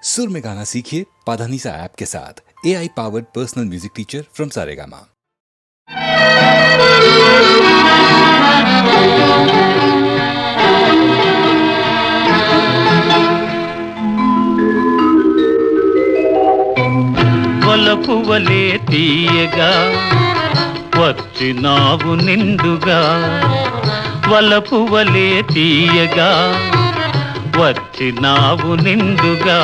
सुर में गाना सीखिए पाधानीसा ऐप के साथ। AI powered personal music teacher from Saregama. వలపువలే తీయగా వచ్చినావు నిండుగా, వలపువలే తీయగా వచ్చినావు నిండుగా,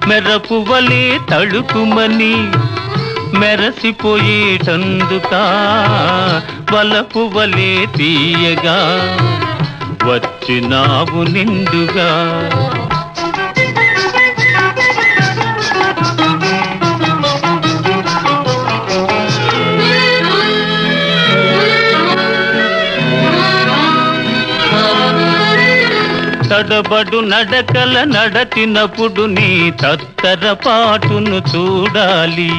మెరపువలే తళుకుమని మెరసిపోయేటందుకా, వలపువలే తీయగా వచ్చినావు నిండుగా. తడబడు నడకల నడచినప్పుడు నీ తత్తర పాటును చూడాలి,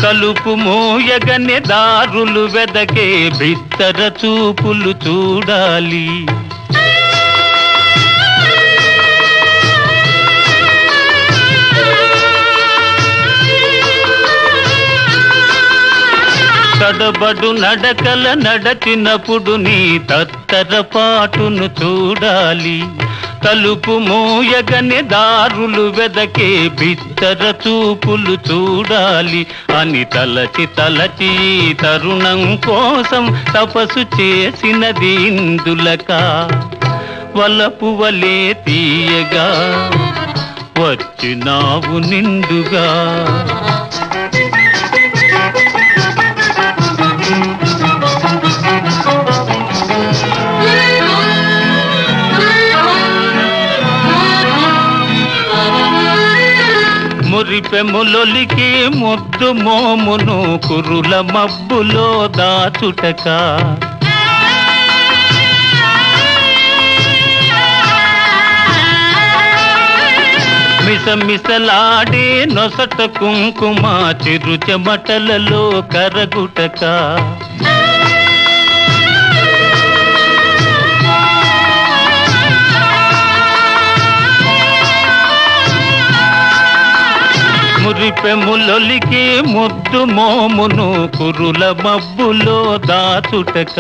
కలుపు మోయగనే దారులు వెదకే బిత్తర చూపులు చూడాలి. తడబడు నడకల నడచినప్పుడు నీ తత్తర పాటును చూడాలి, తలుపు మోయగనే దారులు వెదకే బిత్తర చూపులు చూడాలి అని తలచి తలచి తరుణం కోసం తపస్సు చేసినది ఇందులక, వలపువలే తీయగా వచ్చినావు నిండుగా. మురిపెములొలికి ముద్దు మోమును కురుల మబ్బులో దాచుటక, మిసమిసలాడే నొసట కుంకుమ చిరు చెమటలలో కరగుటక, మురిపెములొలికి ముద్దు మోమును కురుల మబ్బులో దాచుటక,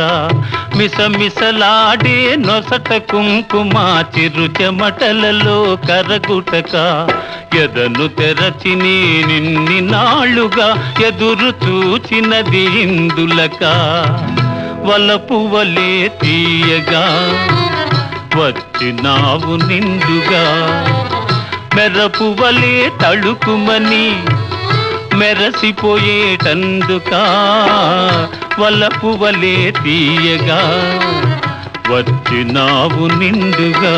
మిసమిసలాడే నొసట కుంకుమ చిరు చెమటలలో కరగుటక, ఎదను తెరచి నిన్ని నాళ్ళుగా ఎదురు చూచినది ఇందులక, వలపువలే తీయగా వచ్చినావు నిండుగా, మెరపువలే తళుకుమని మెరసిపోయేటందుకా, వలపువలే తీయగా వచ్చినావు నిండుగా.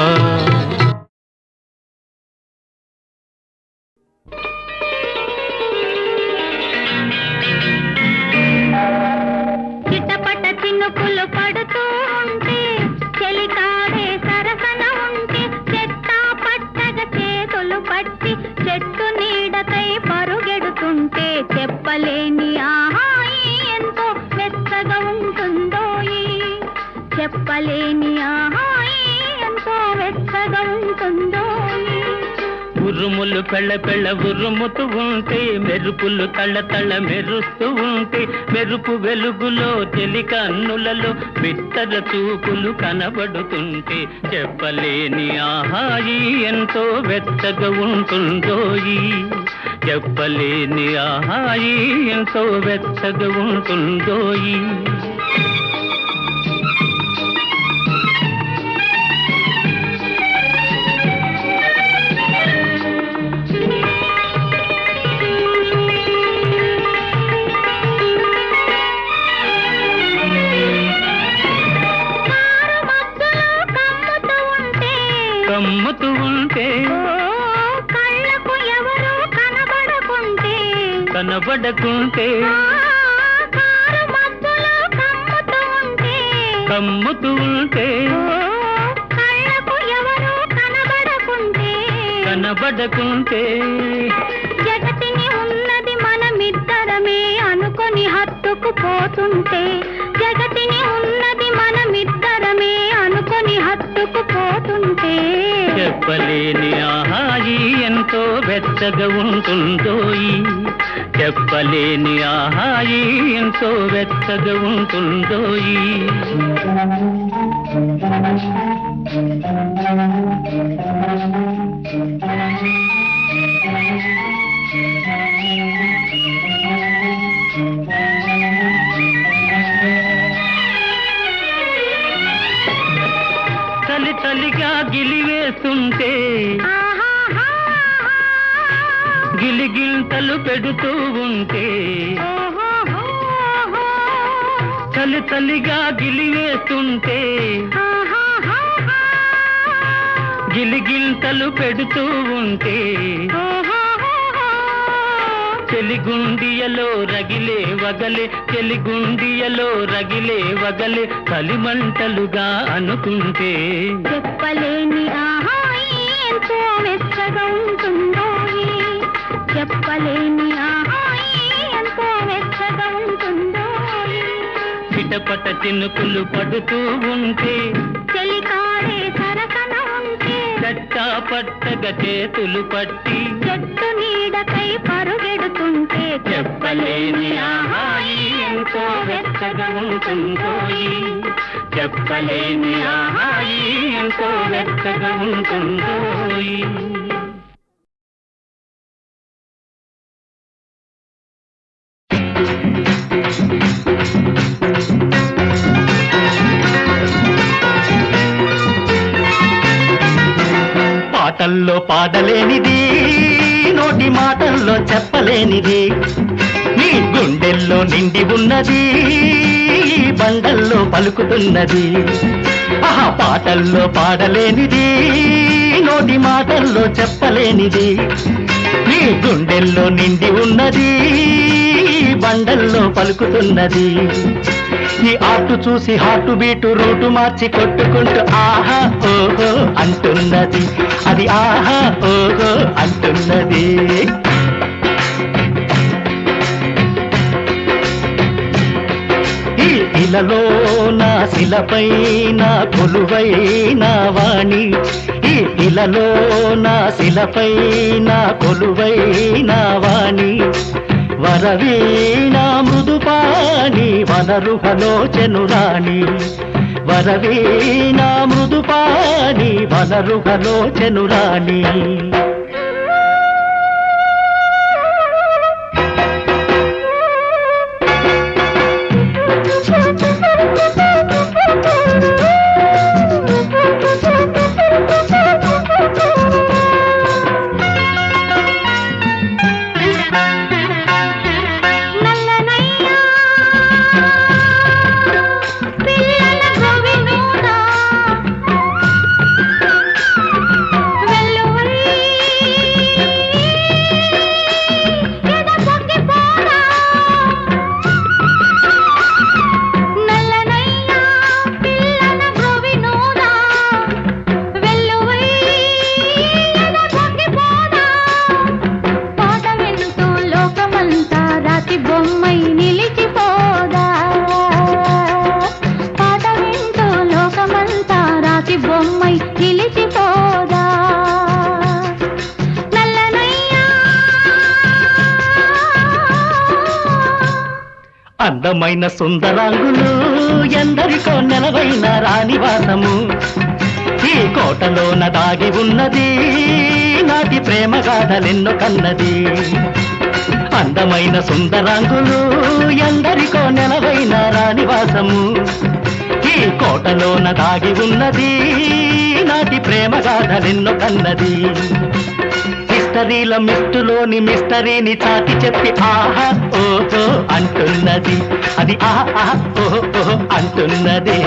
చిటపట చినుకులు పడుతూ ఉంటే చెలికాడే సరసన ఉంటే చెట్టా పట్టగా చేతులు పట్టి చెట్టు నీడకై పరుగెడుతుంటే చెప్పలేని ఆహాయి ఎంతో వెచ్చగా ఉంటుందోయి, చెప్పలేని ఆహాయి ఎంతో వెచ్చగా ఉంటుందోయి. ఉరుములు పెళ్ళ పెళ్ళ ఉరుముతూ ఉంటే మెరుపులు తళ్ళ తళ్ళ మెరుస్తూ ఉంటే, మెరుపు వెలుగులో చెలి కన్నులలో బిత్తర చూపులు కనబడుతుంటే చెప్పలేని ఆహాయి ఎంతో వెచ్చగా ఉంటుందోయి, చెప్పలేని ఆహాయి ఎంతో వెచ్చగా ఉంటుందోయి. కమ్ముతూ ఉంటే కళ్ళకు ఎవరు కనబడకుంటే, కనబడకుంటే కారు మబ్బులో కమ్ముతూ ఉంటే కళ్ళకు ఎవరు కనబడకుంటే, కనబడకుంటే జగతిని ఉన్నది మనమిద్దరమే అనుకొని హత్తుకు పోతుంటే, జగతిని ఉన్నది చెప్పలేని ఆహాయి ఎంతో వెచ్చగా ఉంటుందోయి, చెప్పలేని ఆహాయి ఎంతో వెచ్చగా ఉంటుందోయి. చలి చలిగా గిలివేస్తుంటే గిలిగింతలు పెడుతూ ఉంటే, చలి చలిగా గిలివేస్తుంటే గిలిగింతలు పెడుతూ ఉంటే, చెలిగుండియలో రగిలే వగలే, చెలిగుండియలో రగిలే వగలే కలిమంటలుగా అనుకుంటే, చెప్పలేని ఆహాయి ఎంతో వెచ్చగా ఉంటుందోయి, చెప్పలేని ఆహాయి ఎంతో వెచ్చగా ఉంటుందోయి. చిటపట చినుకులు పడుతూ ఉంటే, చెలికాడే సరసన ఉంటే, చట్టా పట్టగా చేతులు పట్టి, చెట్టు నీడకై పరుగెడుతుంటే, చెప్పలేని ఆహాయి ఎంతో వెచ్చగా ఉంటుందోయి, చెప్పలేని ఆహాయి ఎంతో వెచ్చగా ఉంటుందోయి. పాటల్లో పాడలేనిది, నోటి మాటల్లో చెప్పలేనిది, నీ గుండెల్లో నిండి ఉన్నది, బండల్లో పలుకుతున్నది. ఆహా, పాటల్లో పాడలేనిది, నోటి మాటల్లో చెప్పలేనిది, నీ గుండెల్లో నిండి ఉన్నది, బండల్లో పలుకుతున్నది. ఈ ఆటు చూసి హాటు బీటు రూటు మార్చి కొట్టుకుంటూ ఆహా ఓహో అంటున్నది, అది ఆహా ఓహో అంటున్నది. ఈ ఇలలో నా శిలపైన కొలువైన వాణి, ఈ ఇలలో నా శిలపైన కొలువైన వాణి, వరవీణా మృదుపాణి వనరుహలోచనురాణి, వరవీణా మృదుపాణి వనరుహలోచనురాణి. అందమైన సుందరాంగులు ఎందరికో నెలవైన రాణివాసము, ఈ కోటలోన దాగి ఉన్నది నాటి ప్రేమ గాథలెన్నో కన్నది. అందమైన సుందరాంగులు ఎందరికో నెలవైన రాణివాసము, ఈ కోటలోన దాగి ఉన్నది నాటి ప్రేమ గాథలెన్నో కన్నది. మిస్టరీల మిస్టులోని మిస్టరీని చాటి చెప్పి ఆహా ఓహో అంటున్నది, అది ఆహా ఓహో అంటున్నది.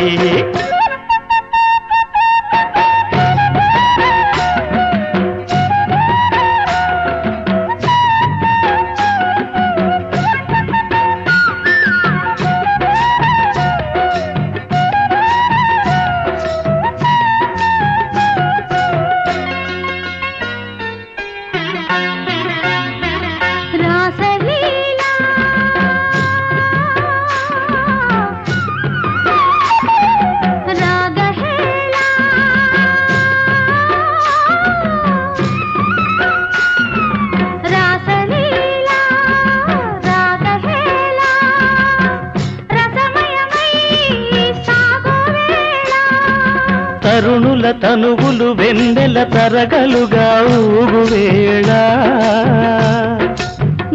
తరుణుల తనువులు వెన్నెల తరగలుగా ఊగువేళ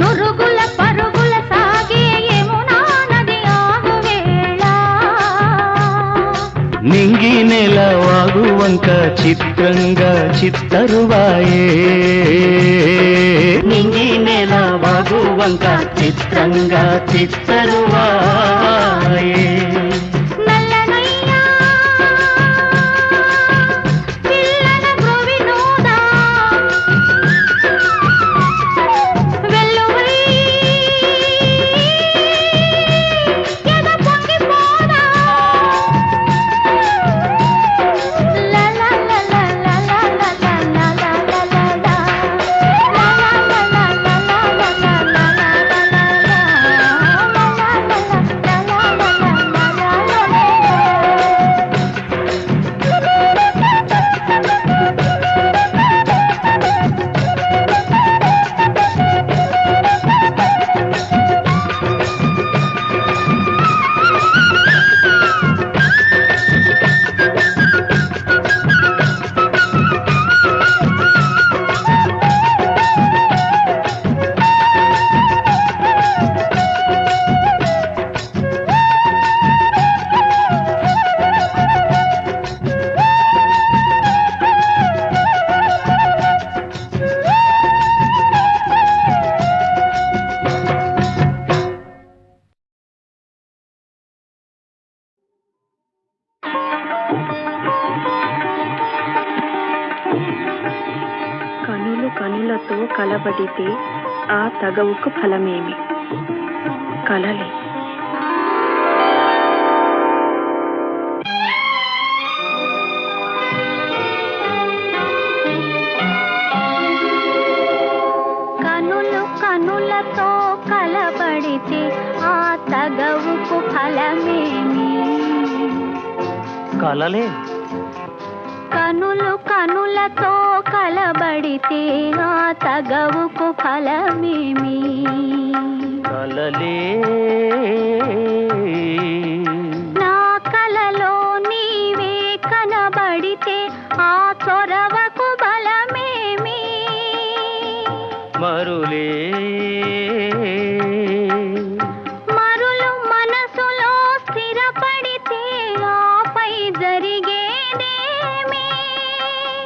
నురుగుల పరుగుల సాగే యమునా నది ఆగువేళ నింగి నెల వాగువంక చిత్రంగా చిత్తరువాయే నింగి నెల వాగువంక చిత్రంగా చిత్తరువాయే నల్లనయ్యా పిల్లన గ్రోవినోదా వెల్లువై ఎద పొంగిపోదా లా లా లా లా లా లా లా లా లా లా లా లా లా కనులు కనులతో కలబడితే ఆ తగవుకు ఫలమేమి కలలే కనులు కనులతో కలబడితే ఆ తగవుకు ఫలమేమి కలలే కనులు కనులతో కలబడితే ఆ తగవుకు ఫలమేమి కలలే నా కలలో నీవే కనబడితే ఆ చొరవకు బలమేమి మరులే మరులు మనసులో స్థిరపడితే ఆపై జరిగేదేమి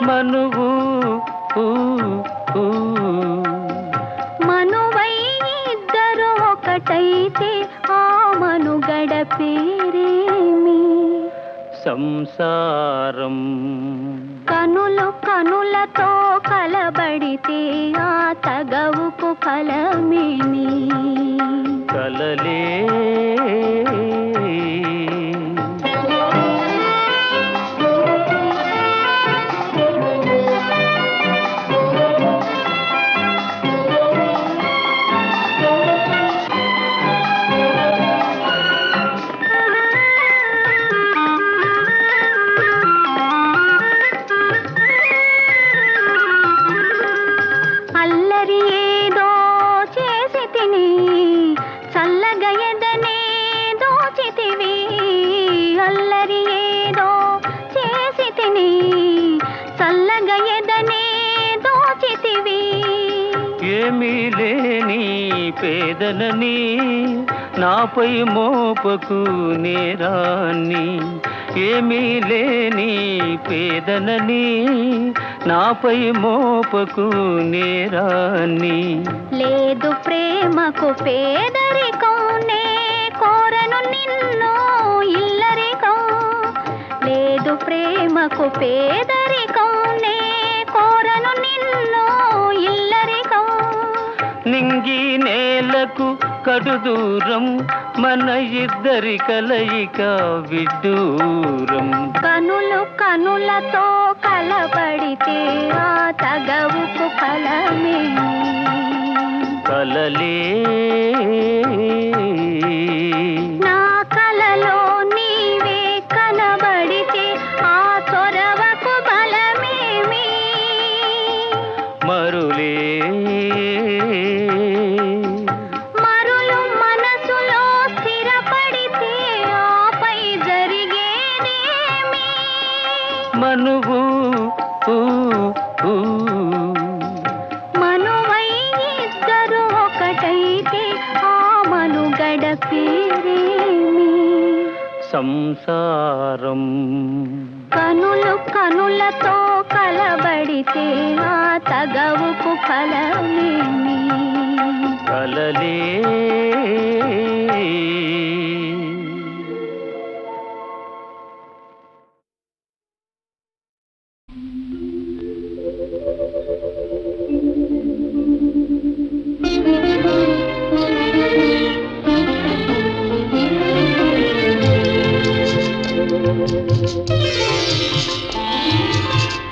మనువు మనువై ఇద్దరు ఒకటైతే ఆ మనుగడ పేరేమి సంసారం కనులు కనులతో కలబడితే ఆ తగవుకు ఫలమేమి కలలే అల్లరి ఏదో చేసి తిని చల్లగా ఎదనే దోచితివి అల్లరి ఏదో చేసి తిని చల్లగా ఎదనే దోచితివి ఏమీ లేని పేదనని నాపై మోపకు నేరాన్ని ఏమీ లేని పేదనని నాపై మోపకు నేరాన్ని లేదు ప్రేమకు పేదరికం నే కోరను నిన్ను ఇల్లరికం లేదు ప్రేమకు పేదరికం నే కోరను నిన్ను ఇల్లరికం నింగి నేలకు కడు దూరం మన ఇద్దరి కలయిక విడ్డూరం కనులు కనులతో కలబడితే ఆ తగవుకు ఫలమేమి కలలే నా కలలో నీవే కనబడితే ఆ చొరవకు బలమేమి మరులే మరులు మనసులో స్థిరపడితే ఆపై జరిగేదేమి మనువు మనువై ఇద్దరు ఒకటైతే ఆ మనుగడ పేరేమి? సంసారం. కనులు కనులతో కలబడితే ఆ తగవుకు ఫలమేమి? కలలే.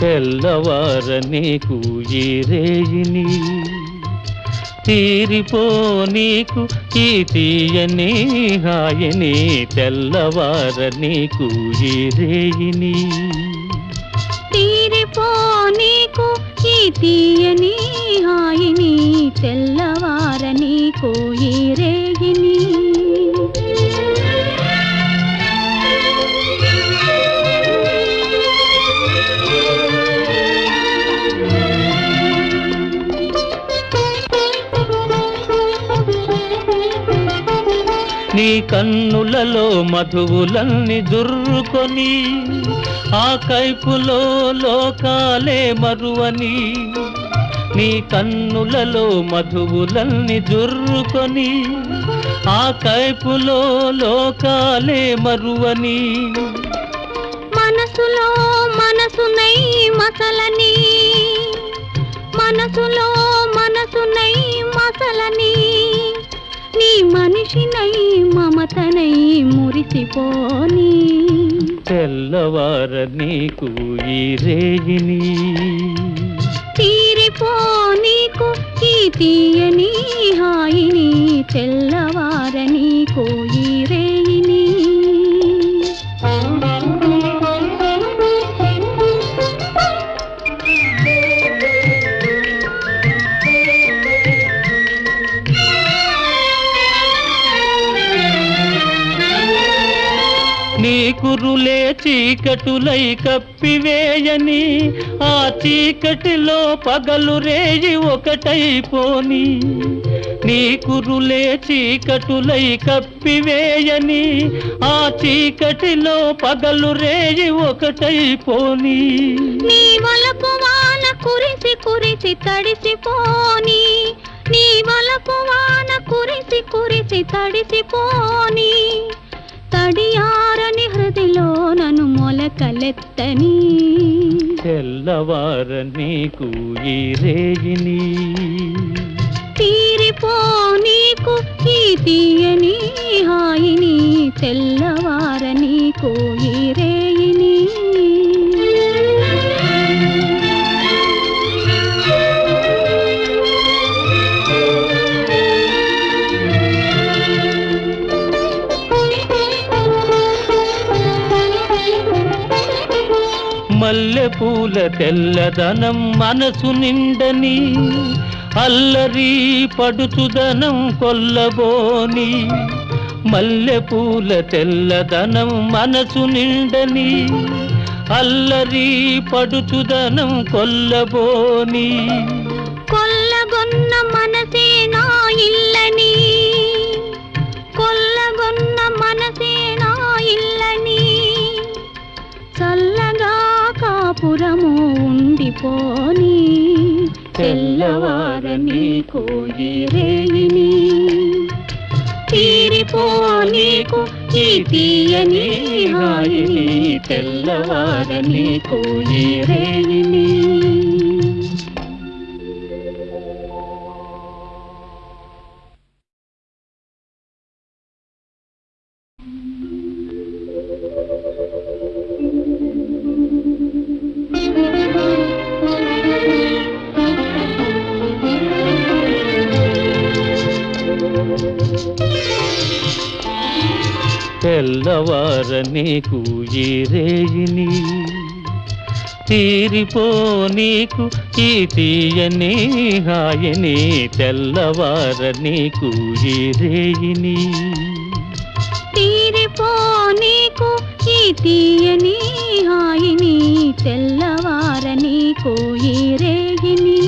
తెల్లవార నీకు ఈ రేయిని, తీరిపో నీకు ఈ తీయని హాయిని. తెల్లవార నీకు ఈ రేయిని, తీరిపో నీకు ఈ తీయని హాయిని. తెల్లవార నీకు ఈ రేగిని. నీ కన్నులలో మధువులన్నీ దుర్రుకొని ఆ కైపులో లోకాలే మరువని. నీ కన్నులలో మధువులన్నీ దుర్రుకొని ఆ కైపులో లోకాలే మరువని. మనసులో మనసునై మసలని, మనసులో మనసునై మసలని. నీ మనిషినై మమతనై మురిసిపోని. తెల్లవార నీకు ఈ రేగిని, తీరిపో నీకు ఈ తీయని హాయిని. తెల్లవార నీకు ఈ రేయిని. నీ కురులే చీకటులై కప్పివేయని, ఆ చీకటిలో పగలు రేయి ఒకటైపోని. నీ కురులే చీకటులై కప్పివేయని, ఆ చీకటిలో పగలు రేయి ఒకటైపోని. నీ వలపు వాన కురిసి కురిసి తడిసిపోని. నీ వలపు వాన కురిసి కురిసి తడిసిపోని. తడియారని హృదిలో నన్ను మొలకలెత్తని. తెల్లవార నీకు ఈ రేగిని, తీరిపో నీకు ఈ తీయని హాయిని. తెల్లవార నీకు ఈ రేయిని. మల్లె పూల తెల్లదనం మనసు నిండని, అల్లరి పడుచుదనం కొల్లబోని. మల్లె పూల తెల్లదనం మనసు నిండని, అల్లరి పడుచుదనం కొల్లబోని. కొల్లగొన్న మనసే నా ఇల్లని, కొల్లగొన్న మనసే నా ఇల్లని. చల్లగా కాపురము ఉండిపోని. తెల్లవార నీకు ఈ రేయిని, తీరిపో నీకు ఈ తీయని హాయిని. తెల్లవార నీకు ఈ రేయిని. తెల్లవార నీకు ఈ రేయిని, తీరిపో నీకు ఈ తీయని హాయిని. తెల్లవార నీకు ఈ రేయిని, తీరిపో నీకు ఈ తీయని హాయిని. తెల్లవారని కోయి రేగిని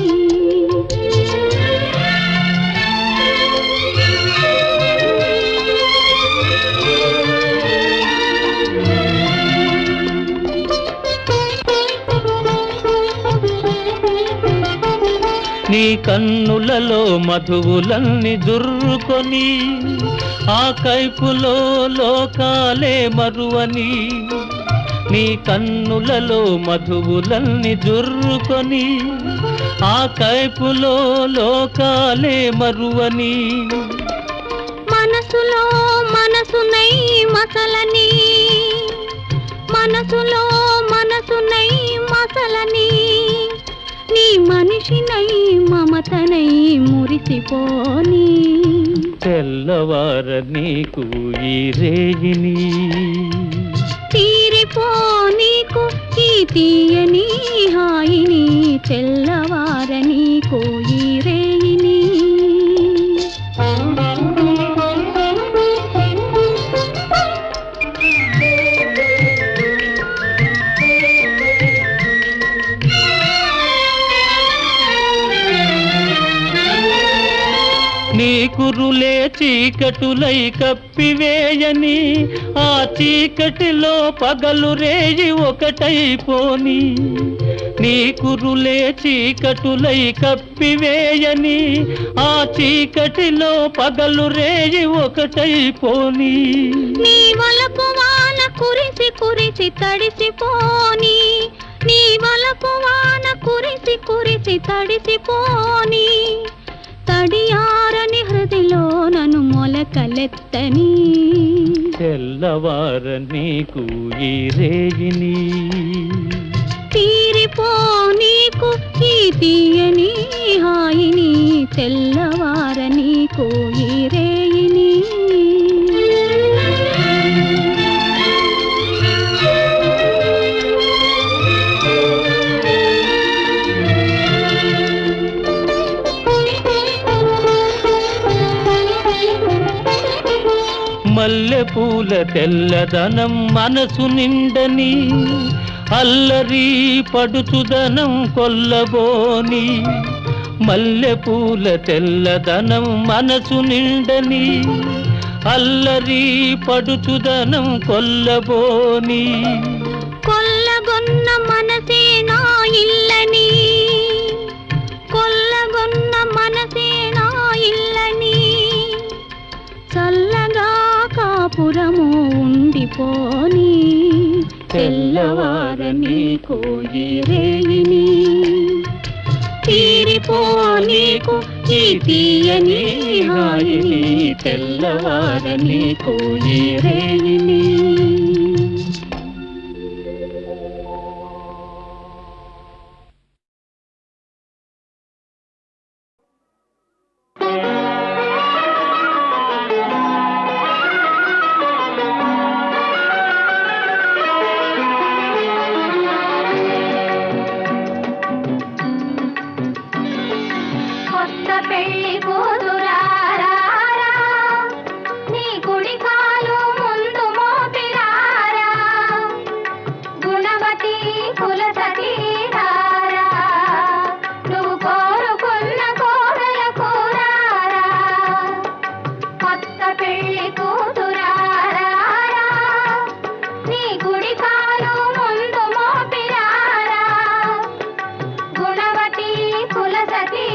నీ కన్నులలో మధువులన్నీ దుర్రుకొని ఆ కైపులో లోకాలే మరువని నీ కన్నులలో మధువులన్నీ దుర్రుకొని ఆ కైపులో లోకాలే మరువని మనసులో మనసునై మసలని మనసులో మనసునై మసలని నీ మనిషినై మమతనై మురిసిపోని తెల్లవార నీకు ఈ రేగిని తీరిపో నీకు ఈ తీయని హాయిని తెల్లవార నీకు ఈ రేయిని నీ కురులే చీకటులై కప్పివేయని ఆ చీకటిలో పగలు రేయి ఒకటైపోని నీ కురులే చీకటులై కప్పివేయని ఆ చీకటిలో పగలు రేయి ఒకటైపోని నీ వలపు వాన కురిసి కురిసి తడిసిపోని నీ వలపు వాన కురిసి కురిసి తడిసిపోని తడియారని హృదిలో నన్ను మొలకలెత్తని తెల్లవార నీకు ఈ రేగిని తీరిపో నీకు ఈ తీయని హాయిని తెల్లవార నీకు ఈ రేయిని మల్లె పూల తెల్లదనం మనసు నిండని అల్లరి పడుచుదనం కొల్లబోని మల్లె పూల తెల్లదనం మనసు నిండని అల్లరి పడుచుదనం కొల్లబోని కొల్లగొన్న మనసే నా ఇల్లని కొల్లగొన్న మనసే నా ఇల్లని చల్లగా కాపురము ఉండిపోని తెల్లవార నీకు ఈ రేయిని తీరిపో నీకు ఈ తీయని హాయిని తెల్లవార నీకు ఈ రేయిని పెళ్లి కూతురారా నీ కుడి కాలు ముందు మోపిరారా గుణవతి కులసతీరారా నువ్వు కోరుకున్న కోడల కూరారా కొత్త పెళ్లి కూతురారా నీ కుడి కాలు ముందు మోపిరారా గుణవతి కులసతీ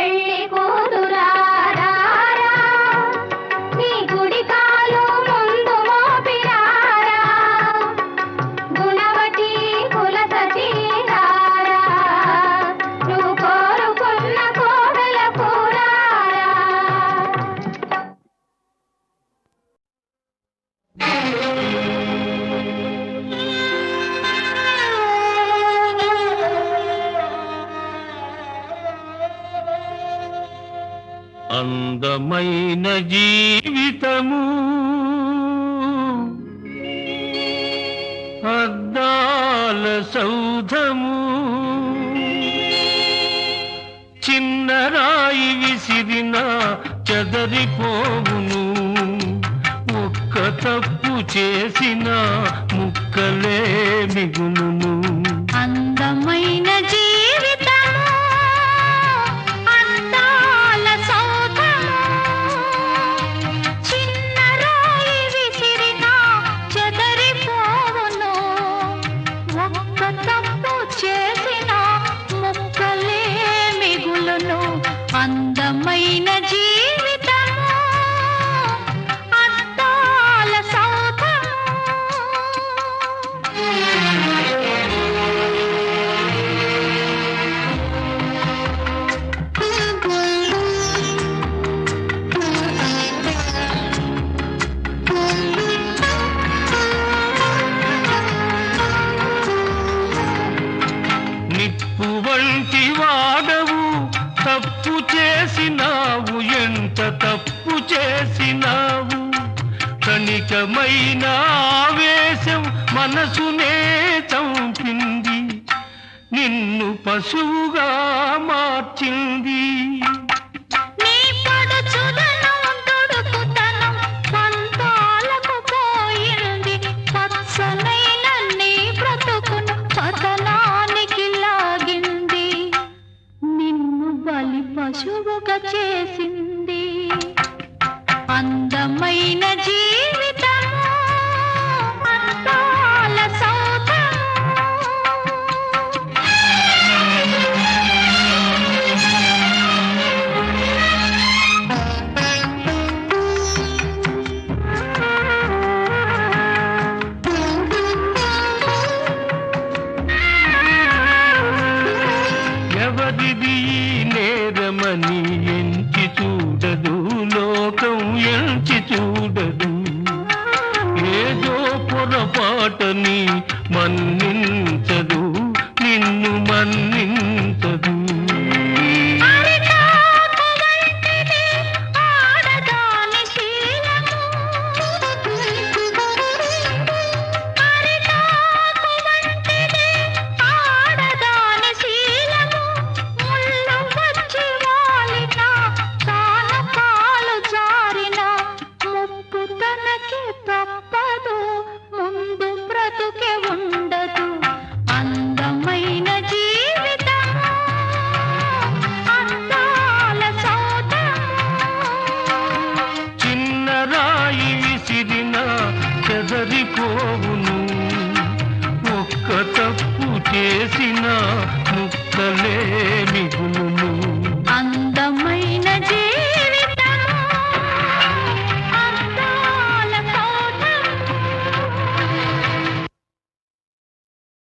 పెళ్లి కూతురారా నీ కుడి కాలు ముందు మోపిరారా గుణవతి కులసతి రారా నువ్వు కోరుకున్న కోడల కూరారా అందమైన జీవితము అద్దాల సౌధము చిన్న రాయి విసిరిన చెదరిపోవును ఒక్క తప్పు చేసిన ముక్కలే మిగులును అందమైన జీవితము అందాల సౌధము చిన్న రాయి విసిరిన చెదరిపోవును ఒక్క తప్పు చేసిన ముక్కలే మిగులును అందమైన జీవితము అందాల సౌధము నిప్పు వంటి వాడవు తప్పు చేసినావు ఎంత తప్పు చేసినావు క్షణికమైన ఆవేశం మనసునే చంపింది నిన్ను పశువుగా మార్చింది నీ పడుచుదనం దుడుకుతనం పంతాలకు పోయింది పచ్చనైన నీ బ్రతుకును పతనానికి లాగింది నిన్ను బలి పశువుగా చేసింది అందమైన జీవితము అందాల సౌధము ఎవరిది ఈ నేరమని ఎంచి చూడదు లోకం ఎంచి చూడదు ఏదో పొరపాటని మన్నించదు నిన్ను మన్నించదు అరిటాకు వంటిది ఆడదాని శీలము అరిటాకు వంటిది ఆడదాని శీలము ముళ్ళు వచ్చి వాలిన కాలు జారిన ముప్పు తనకి తప్పదు ముందు బ్రతుకే ఉండదు అందమైన జీవితము అందాల సౌధము చిన్న రాయి విసిరిన చెదరిపోవును ఒక్క తప్పు చేసిన